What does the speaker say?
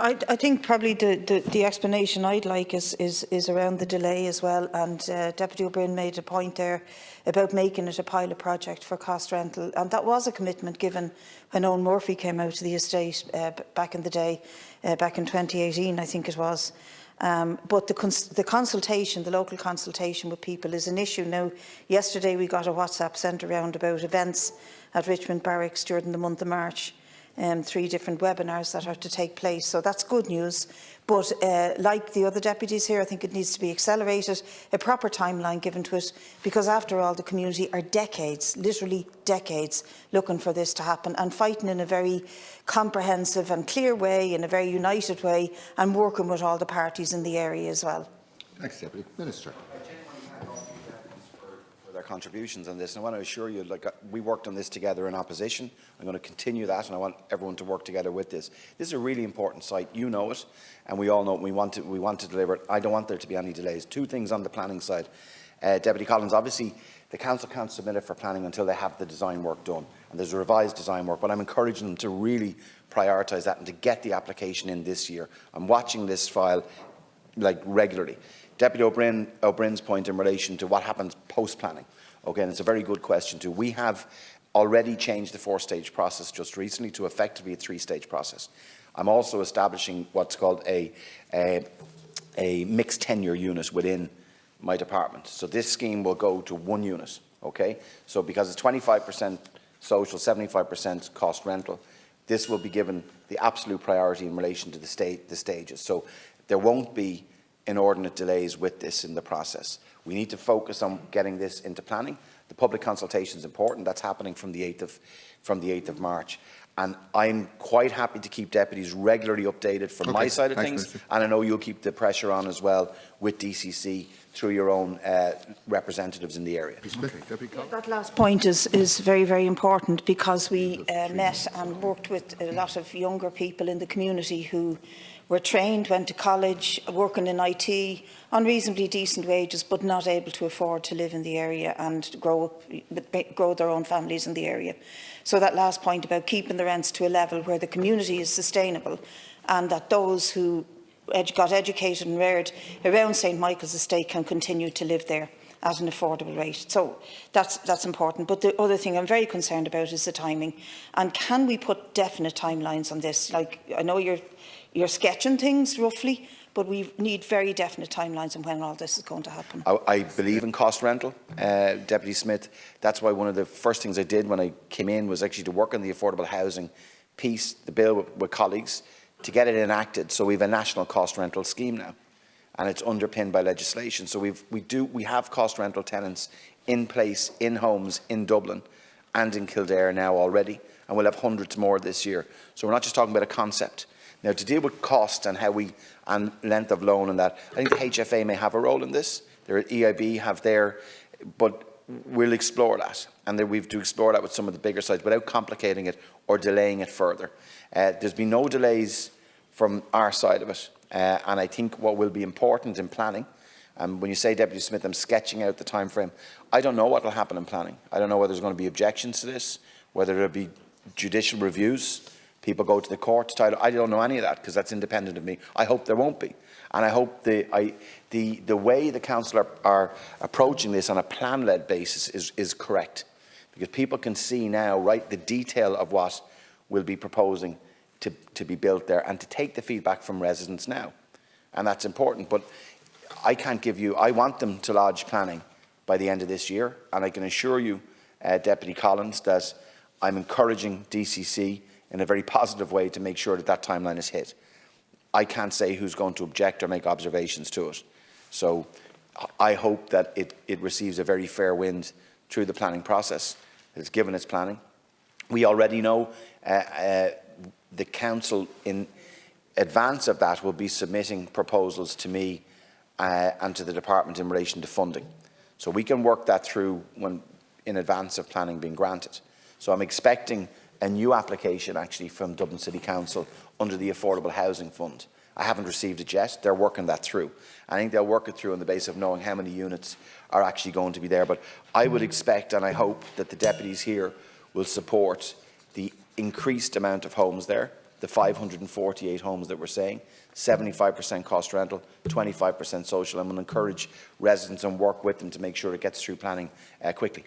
I think probably the explanation I'd like is around the delay as well. And Deputy O'Brien made a point there about making it a pilot project for cost rental, and that was a commitment given when Owen Murphy came out to the estate back in the day, back in 2018, I think it was. But the consultation, the local consultation with people is an issue. Now, yesterday we got a WhatsApp sent around about events at Richmond Barracks during the month of March. 3 different webinars that are to take place, so that's good news. But like the other deputies here, I think it needs to be accelerated, a proper timeline given to it, because after all, the community are decades, literally decades, looking for this to happen and fighting in a very comprehensive and clear way, in a very united way, and working with all the parties in the area as well. Thanks, Deputy Minister. Their contributions on this, and I want to assure you, we worked on this together in opposition. I'm going to continue that, and I want everyone to work together with this. This is a really important site. You know it, and we all know it. We want to deliver it. I don't want there to be any delays. 2 things on the planning side, Deputy Collins. Obviously, the council can't submit it for planning until they have the design work done, and there's a revised design work. But I'm encouraging them to really prioritise that and to get the application in this year. I'm watching this file regularly. Deputy O'Brien's point in relation to what happens post-planning. Okay, and it's a very good question too. We have already changed the 4-stage process just recently to effectively a 3-stage process. I'm also establishing what's called a mixed tenure unit within my department. So this scheme will go to 1 unit. Okay, so because it's 25% social, 75% cost rental, this will be given the absolute priority in relation to the stages. So there won't be inordinate delays with this in the process. We need to focus on getting this into planning. The public consultation is important. That's happening from the 8th of March. And I'm quite happy to keep deputies regularly updated from my side of things. Minister. And I know you'll keep the pressure on as well with DCC through your own representatives in the area. That last point is very, very important, because we met and worked with a lot of younger people in the community who were trained, went to college, working in IT, on reasonably decent wages, but not able to afford to live in the area and grow their own families in the area. So that last point about keeping the rents to a level where the community is sustainable, and that those who got educated and reared around St Michael's Estate can continue to live there at an affordable rate. So that's important. But the other thing I'm very concerned about is the timing. And can we put definite timelines on this? Like, I know you're sketching things roughly, but we need very definite timelines on when all this is going to happen. I believe in cost rental, Deputy Smith. That's why one of the first things I did when I came in was actually to work on the affordable housing piece, the bill with colleagues, to get it enacted. So we have a national cost rental scheme now, and it's underpinned by legislation. So we have cost rental tenants in place, in homes in Dublin and in Kildare now already, and we'll have hundreds more this year. So we're not just talking about a concept. Now, to deal with cost and and length of loan and that, I think the HFA may have a role in this. The EIB have their, but we'll explore that, and then we've to explore that with some of the bigger sites without complicating it or delaying it further. There's been no delays from our side of it, and I think what will be important in planning, and when you say, Deputy Smith, I'm sketching out the time frame, I don't know what will happen in planning. I don't know whether there's going to be objections to this, whether there'll be judicial reviews, people go to the court. I don't know any of that, because that's independent of me. I hope there won't be. And I hope the way the council are approaching this on a plan-led basis is correct, because people can see now, right, the detail of what we'll be proposing to be built there, and to take the feedback from residents now. And that's important. But I can't give you, I want them to lodge planning by the end of this year, and I can assure you, Deputy Collins, that I'm encouraging DCC in a very positive way to make sure that that timeline is hit. I can't say who's going to object or make observations to it. So I hope that it receives a very fair wind through the planning process. It's given its planning. We already know the council in advance of that will be submitting proposals to me and to the department in relation to funding. So we can work that through in advance of planning being granted. So I'm expecting a new application actually from Dublin City Council under the Affordable Housing Fund. I haven't received it yet. They're working that through. I think they'll work it through on the basis of knowing how many units are actually going to be there. But I would expect, and I hope, that the deputies here will support the increased amount of homes there, the 548 homes that we're saying, 75% cost rental, 25% social, and we'll encourage residents and work with them to make sure it gets through planning quickly.